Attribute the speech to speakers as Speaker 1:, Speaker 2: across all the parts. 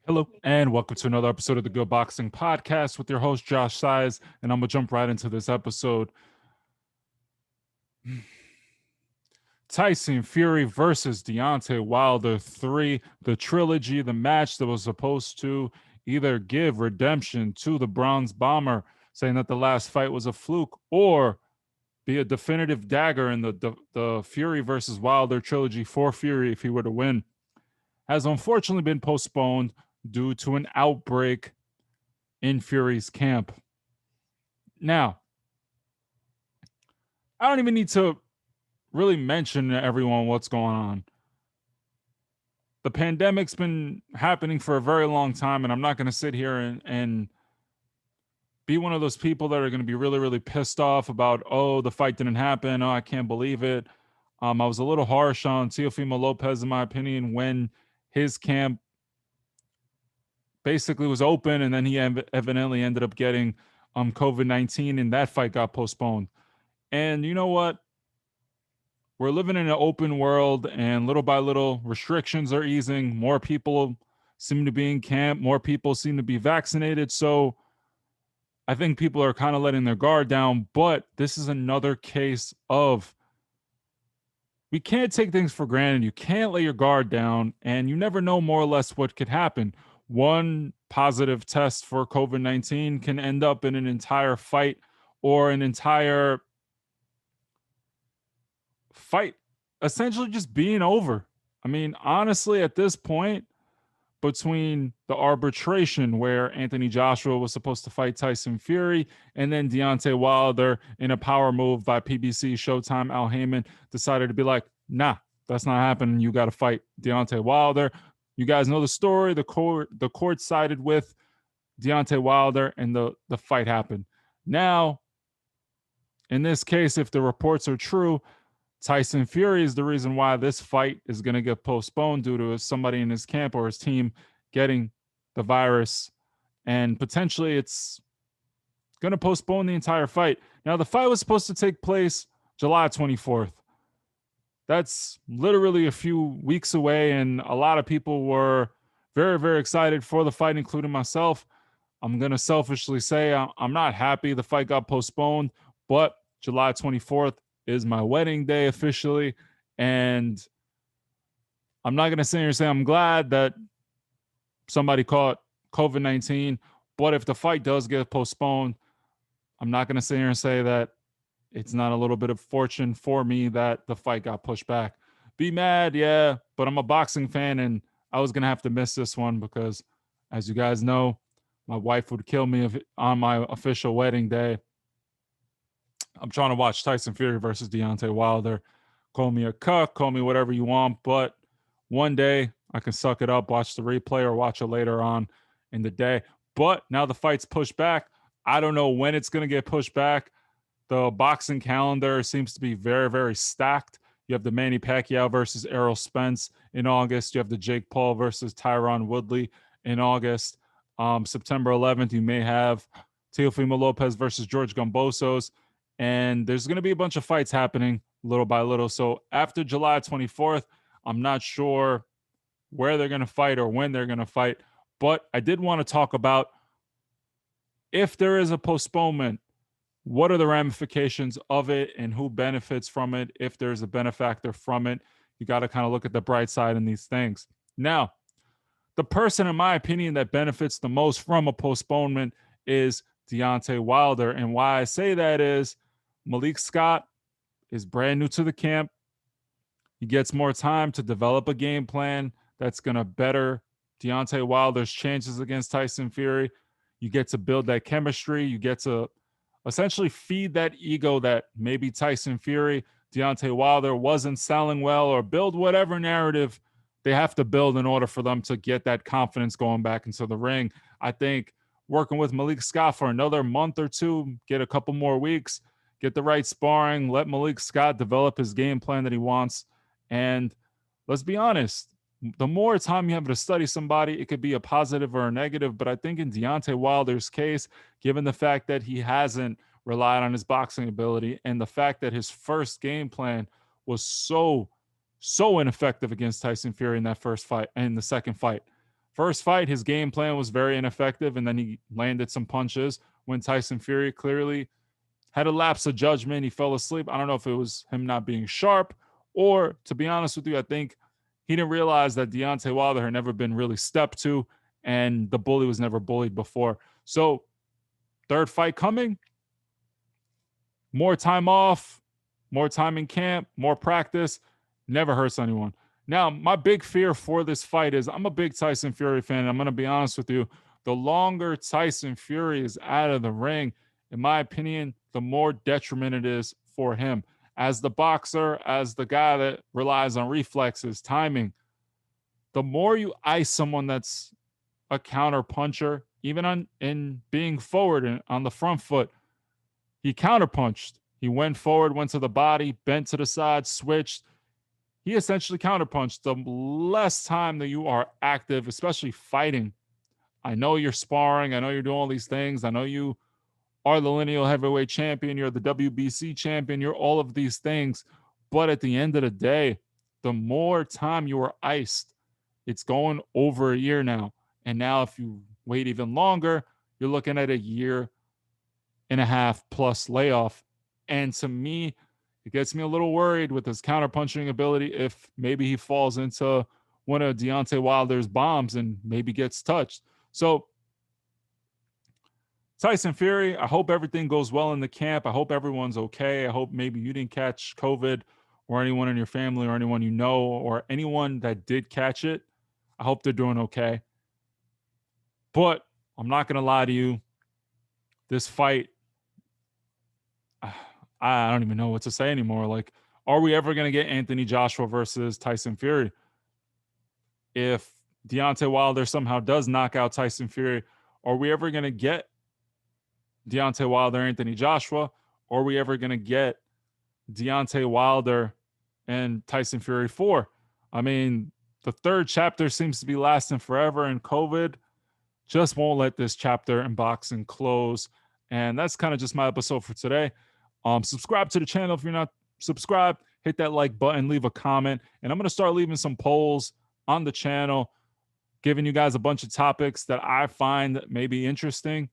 Speaker 1: Hello, and welcome to another episode of the Good Boxing Podcast with your host, Josh Size. And I'm going to jump right into this episode. Tyson Fury versus Deontay Wilder 3, the trilogy, the match that was supposed to either give redemption to the Bronze Bomber, saying that the last fight was a fluke, or be a definitive dagger in the Fury versus Wilder trilogy for Fury if he were to win, has unfortunately been postponed due to an outbreak in Fury's camp. Now, I don't even need to really mention to everyone what's going on. The pandemic's been happening for a very long time, and I'm not going to sit here and be one of those people that are going to be really, really pissed off about, oh, the fight didn't happen. Oh, I can't believe it. I was a little harsh on Teofimo Lopez, in my opinion, when his camp basically was open, and then he evidently ended up getting COVID-19, and that fight got postponed. And you know what? We're living in an open world, and little by little, restrictions are easing. More people seem to be in camp. More people seem to be vaccinated. So I think people are kind of letting their guard down. But this is another case of we can't take things for granted. You can't let your guard down, and you never know more or less what could happen. One positive test for COVID-19 can end up in an entire fight or an entire fight essentially just being over. I mean, honestly, at this point, between the arbitration where Anthony Joshua was supposed to fight Tyson Fury and then Deontay Wilder in a power move by PBC Showtime, Al Heyman decided to be like, nah, that's not happening. You got to fight Deontay Wilder. You guys know the story. The court sided with Deontay Wilder, and the fight happened. Now, in this case, if the reports are true, Tyson Fury is the reason why this fight is going to get postponed due to somebody in his camp or his team getting the virus. And potentially it's going to postpone the entire fight. Now, the fight was supposed to take place July 24th. That's literally a few weeks away, and a lot of people were very, very excited for the fight, including myself. I'm going to selfishly say I'm not happy the fight got postponed, but July 24th is my wedding day officially. And I'm not going to sit here and say I'm glad that somebody caught COVID-19. But if the fight does get postponed, I'm not going to sit here and say that it's not a little bit of fortune for me that the fight got pushed back. Be mad, yeah, but I'm a boxing fan, and I was going to have to miss this one because, as you guys know, my wife would kill me on my official wedding day. I'm trying to watch Tyson Fury versus Deontay Wilder. Call me a cuck, call me whatever you want, but one day I can suck it up, watch the replay, or watch it later on in the day. But now the fight's pushed back. I don't know when it's going to get pushed back. The boxing calendar seems to be very, very stacked. You have the Manny Pacquiao versus Errol Spence in August. You have the Jake Paul versus Tyron Woodley in August. September 11th, you may have Teofimo Lopez versus George Gambosos. And there's going to be a bunch of fights happening little by little. So after July 24th, I'm not sure where they're going to fight or when they're going to fight. But I did want to talk about if there is a postponement, what are the ramifications of it and who benefits from it? If there's a benefactor from it, you got to kind of look at the bright side in these things. Now, the person, in my opinion, that benefits the most from a postponement is Deontay Wilder. And why I say that is Malik Scott is brand new to the camp. He gets more time to develop a game plan that's going to better Deontay Wilder's chances against Tyson Fury. You get to build that chemistry. You get to essentially feed that ego that maybe Tyson Fury, Deontay Wilder wasn't selling well, or build whatever narrative they have to build in order for them to get that confidence going back into the ring. I think working with Malik Scott for another month or two, get a couple more weeks, get the right sparring, let Malik Scott develop his game plan that he wants. And let's be honest, the more time you have to study somebody, it could be a positive or a negative. But I think in Deontay Wilder's case, given the fact that he hasn't relied on his boxing ability and the fact that his first game plan was so ineffective against Tyson Fury in that first fight and the second fight, First fight, his game plan was very ineffective, and then he landed some punches when Tyson Fury clearly had a lapse of judgment. He fell asleep. I don't know if it was him not being sharp, or to be honest with you, I think he didn't realize that Deontay Wilder had never been really stepped to, and the bully was never bullied before. So, third fight coming, more time off, more time in camp, more practice, never hurts anyone. Now, my big fear for this fight is I'm a big Tyson Fury fan. And I'm going to be honest with you. The longer Tyson Fury is out of the ring, in my opinion, the more detriment it is for him. As the boxer, as the guy that relies on reflexes, timing, the more you ice someone that's a counter puncher, even in being forward and on the front foot, he counterpunched. He went forward, went to the body, bent to the side, switched. He essentially counterpunched. The less time that you are active, especially fighting, I know you're sparring. I know you're doing all these things. I know you are the lineal heavyweight champion. You're the WBC champion. You're all of these things. But at the end of the day, the more time you are iced, it's going over a year now. And now, if you wait even longer, you're looking at a year and a half plus layoff. And to me, it gets me a little worried with his counterpunching ability if maybe he falls into one of Deontay Wilder's bombs and maybe gets touched. So, Tyson Fury, I hope everything goes well in the camp. I hope everyone's okay. I hope maybe you didn't catch COVID, or anyone in your family or anyone you know or anyone that did catch it. I hope they're doing okay. But I'm not going to lie to you. This fight, I don't even know what to say anymore. Like, are we ever going to get Anthony Joshua versus Tyson Fury? If Deontay Wilder somehow does knock out Tyson Fury, are we ever going to get Deontay Wilder, Anthony Joshua? Or are we ever going to get Deontay Wilder and Tyson Fury 4? I mean, the third chapter seems to be lasting forever, and COVID just won't let this chapter in boxing close. And that's kind of just my episode for today. Subscribe to the channel if you're not subscribed. Hit that like button, leave a comment, and I'm going to start leaving some polls on the channel, giving you guys a bunch of topics that I find maybe interesting.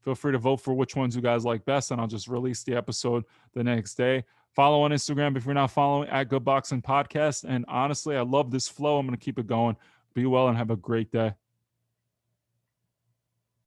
Speaker 1: Feel free to vote for which ones you guys like best, and I'll just release the episode the next day. Follow on Instagram if you're not following, at Good Boxing Podcast. And honestly, I love this flow. I'm going to keep it going. Be well and have a great day.